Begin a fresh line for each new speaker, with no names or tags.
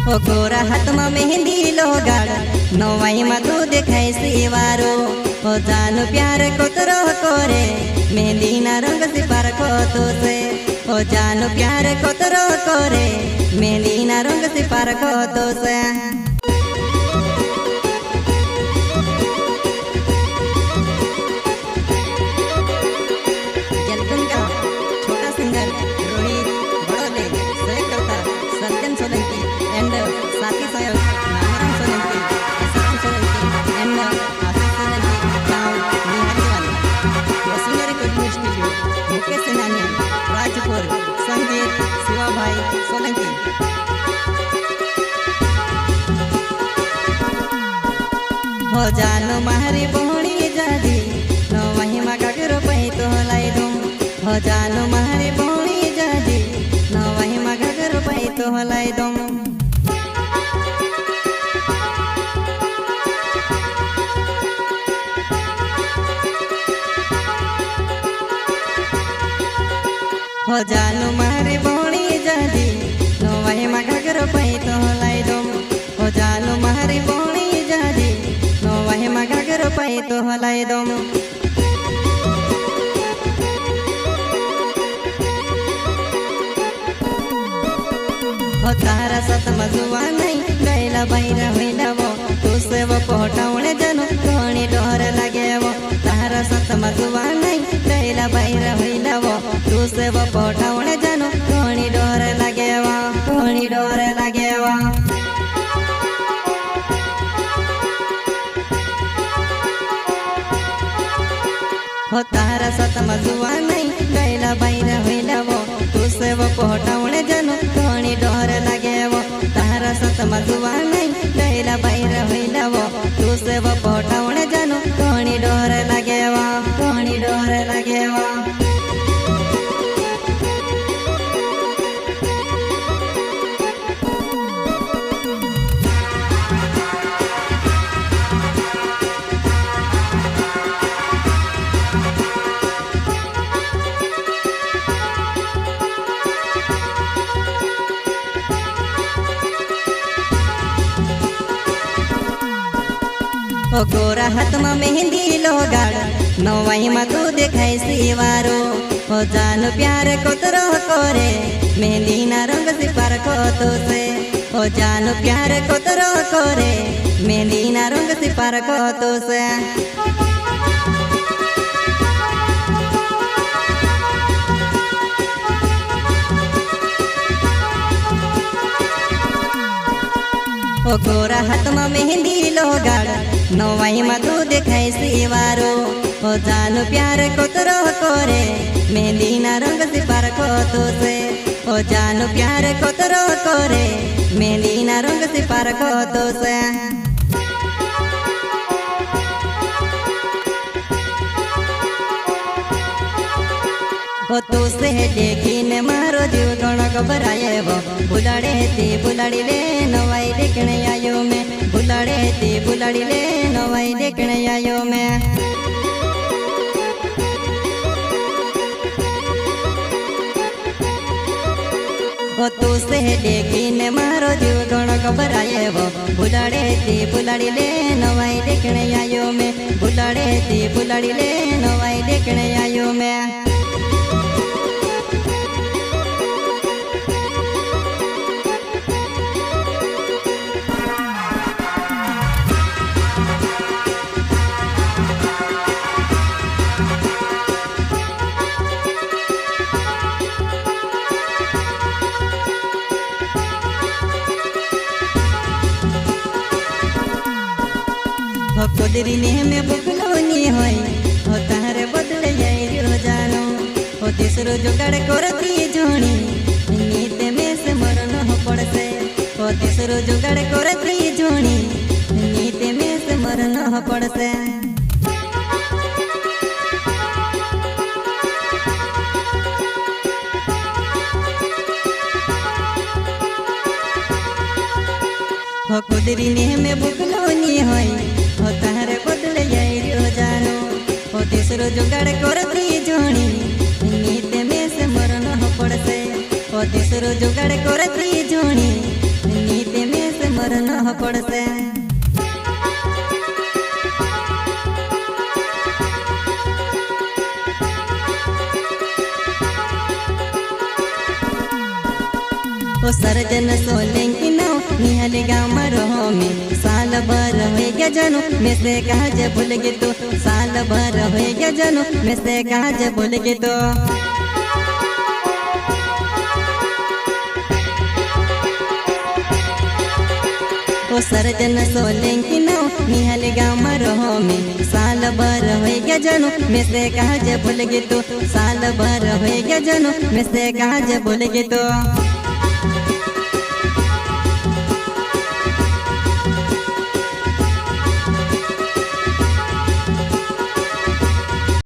ओ गोरा हाथ में मेहंदी लोगाड़ नवाई में तू देखाई सिवारो ओ जानो प्यार कोतरो करे मेहंदी ना रंग से पार को तो से ओ जानो प्यार कोतरो करे मेहंदी ना रंग से पार को तो से संगीत शिवा भाई सोलंकी। हो जानो मारी बोणी जादी नो महिमा कागरो पही तो लाई दूं हो जानो मारी बोणी जादी नो महिमा कागरो पही तो लाई दूं हो जानो मारी बोणी जादी नो महिमा कागरो पही तो लाई दूं हो जानो मारी बोणी जादी नो महिमा कागरो पही तो लाई दूं हो तारा सत मजुआ नहीं गैला बैरा होइला वो तू से वो पहुटावणे जनो घणी डोर लागे वो तारा सत मजुआ नहीं गैला बैरा होइला वो तू से वो पहुटावणे जनो घणी डोर लागे वो घणी डोर लागे वो हो तारा सत मजुआ नहीं गैला बैरा होइला वो तू से वो पहुटावणे जनो घणी डोर लागे वो तारा सत मजुआ नहीं गैला बैरा होइला वो तू से वो पहुटावणे जनो घणी डोर लागे वो घणी डोर लागे वो ओ गोरा हाथ में मेहंदी लोगाड़ नवाई में तू देखाई सिवारो हो जानो प्यार कोतरो करे मेहंदी ना रंग से पार को तो से हो जानो प्यार कोतरो करे मेहंदी ना रंग से पार को तो से ओ गोरा हाथ में मेहंदी लोगाड़ नवाई में तू देखाई सिवारो हो जानो प्यार कोतरो करे मेहंदी ना रंग से पार को तो से हो जानो प्यार कोतरो करे मेहंदी ना रंग से पार को तो से हो तू से देखीने मारो जीव घणो घबराए वो बुलाड़े थी बुलाड़ी ले नवाई देखने आयो मैं बुलाड़े थी बुलाड़ी ले नवाई देखने आयो मैं हो तू से देखीने मारो जीव घणो घबराए वो बुलाड़े थी बुलाड़ी ले नवाई देखने आयो मैं बुलाड़े थी बुलाड़ी ले नवाई देखने आयो मैं हो कुदरी ने में बुकलोनी होई हो तारे बदले जाई रो जानो हो तीसरो जुगाड़ करती जोणी नीते में से मरनो हो पड़से हो तीसरो जुगाड़ करती जोणी नीते में से मरनो हो पड़से हो कुदरी ने में बुकलोनी होई हो तारे बदले जाई रो जानो हो तीसरो जुगाड़ करती जोणी नीते में से मरनो हो पड़से हो तीसरो जुगाड़ करती जोणी नीते में कह पड़से। ओ सर्जन सोलंकी नाव निहल गाँव मरो में साल भर हो गया जनू में से काज भूल गे तो साल भर हो गया जनू में से काज भूल गे तो। ओ सर्जन सोलंकी नाव निहल गाँव मरो में साल भर हो गया जनू में से काज भूल गे तो साल भर हो गया जनू में से काज भूल गे तो।